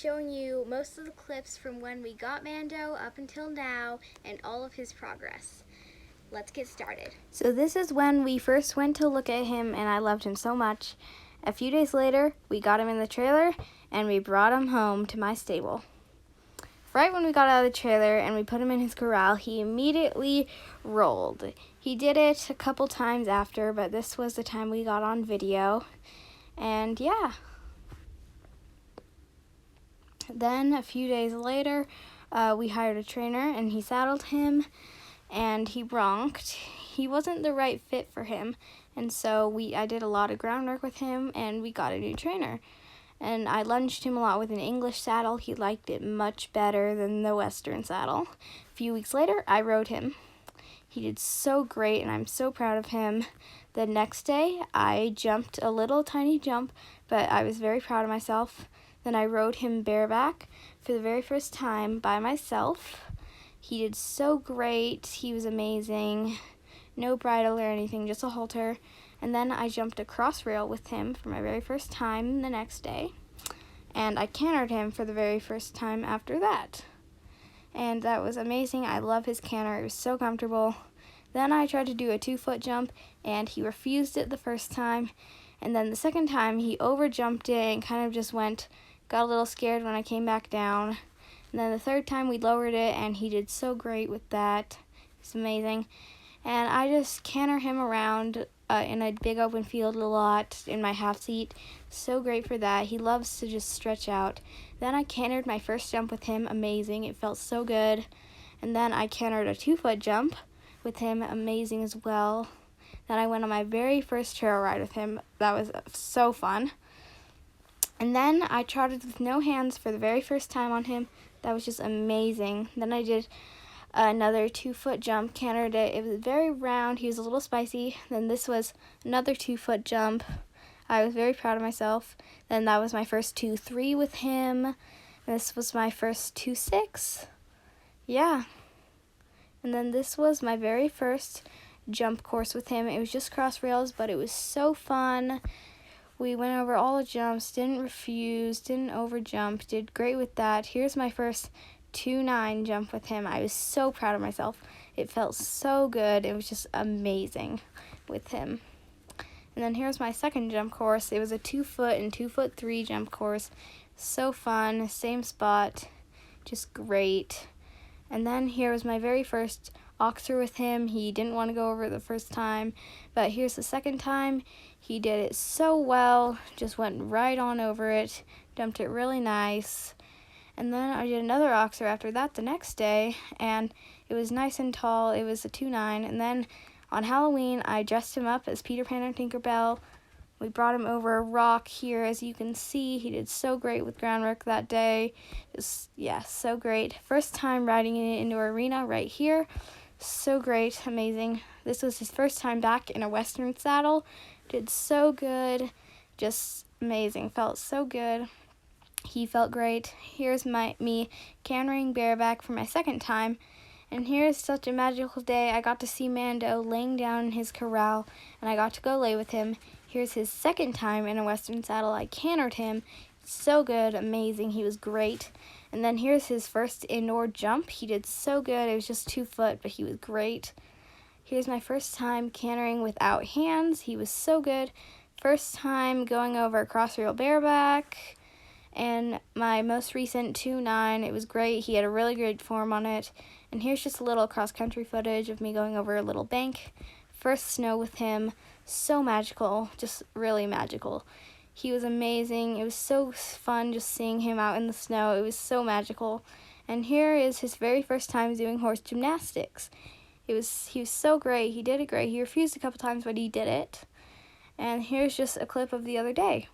showing you most of the clips from when we got Mando up until now and all of his progress. Let's get started. So this is when we first went to look at him and I loved him so much. A few days later, we got him in the trailer and we brought him home to my stable. Right when we got out of the trailer and we put him in his corral, he immediately rolled. He did it a couple times after, but this was the time we got on video. And yeah. Then a few days later, we hired a trainer and he saddled him and he bronked. He wasn't the right fit for him, and so I did a lot of groundwork with him and we got a new trainer. And I lunged him a lot with an English saddle. He liked it much better than the Western saddle. A few weeks later, I rode him. He did so great and I'm so proud of him. The next day, I jumped a little tiny jump, but I was very proud of myself. Then I rode him bareback for the very first time by myself. He did so great. He was amazing. No bridle or anything, just a halter. And then I jumped a cross rail with him for my very first time the next day. And I cantered him for the very first time after that. And that was amazing. I love his canter. It was so comfortable. Then I tried to do a 2-foot jump and he refused it the first time. And then the second time he overjumped it and kind of just got a little scared when I came back down. And then the third time we lowered it and he did so great with that. It's amazing. And I just canter him around in a big open field a lot in my half seat. So great for that. He loves to just stretch out. Then I cantered my first jump with him. Amazing. It felt so good. And then I cantered a 2-foot jump with him. Amazing as well. Then I went on my very first trail ride with him. That was so fun. And then I trotted with no hands for the very first time on him. That was just amazing. Then I did another 2-foot jump, cantered it. It was very round. He was a little spicy. Then this was another 2-foot jump. I was very proud of myself. Then that was my first 2-3 with him. This was my first 2-6. Yeah. And then this was my very first jump course with him. It was just cross rails, but it was so fun. We went over all the jumps, didn't refuse, didn't overjump, did great with that. Here's my first 2-9 jump with him. I was so proud of myself. It felt so good. It was just amazing with him. And then here's my second jump course. It was a 2-foot and 2-foot-3 jump course. So fun, same spot, just great. And then here was my very first oxer with him. He didn't want to go over it the first time, but here's the second time. He did it so well, just went right on over it, dumped it really nice. And then I did another oxer after that the next day, and it was nice and tall. It was a 2-9. And then on Halloween, I dressed him up as Peter Pan and Tinkerbell. We brought him over a rock here, as you can see. He did so great with groundwork that day. Just, yeah, so great. First time riding in an indoor arena right here. So great, amazing. This was his first time back in a Western saddle. Did so good, just amazing. Felt so good. He felt great. Here's me cantering bareback for my second time. And here's such a magical day. I got to see Mando laying down in his corral, and I got to go lay with him. Here's his second time in a Western saddle. I cantered him. So good, amazing. He was great. And then here's his first indoor jump. He did so good. It was just 2 foot, but he was great. Here's my first time cantering without hands. He was so good. First time going over a cross rail bareback. And my most recent 2-9, it was great. He had a really great form on it. And here's just a little cross-country footage of me going over a little bank. First snow with him. So magical. Just really magical. He was amazing. It was so fun just seeing him out in the snow. It was so magical. And here is his very first time doing horse gymnastics. He was so great. He did it great. He refused a couple times, but he did it. And here's just a clip of the other day.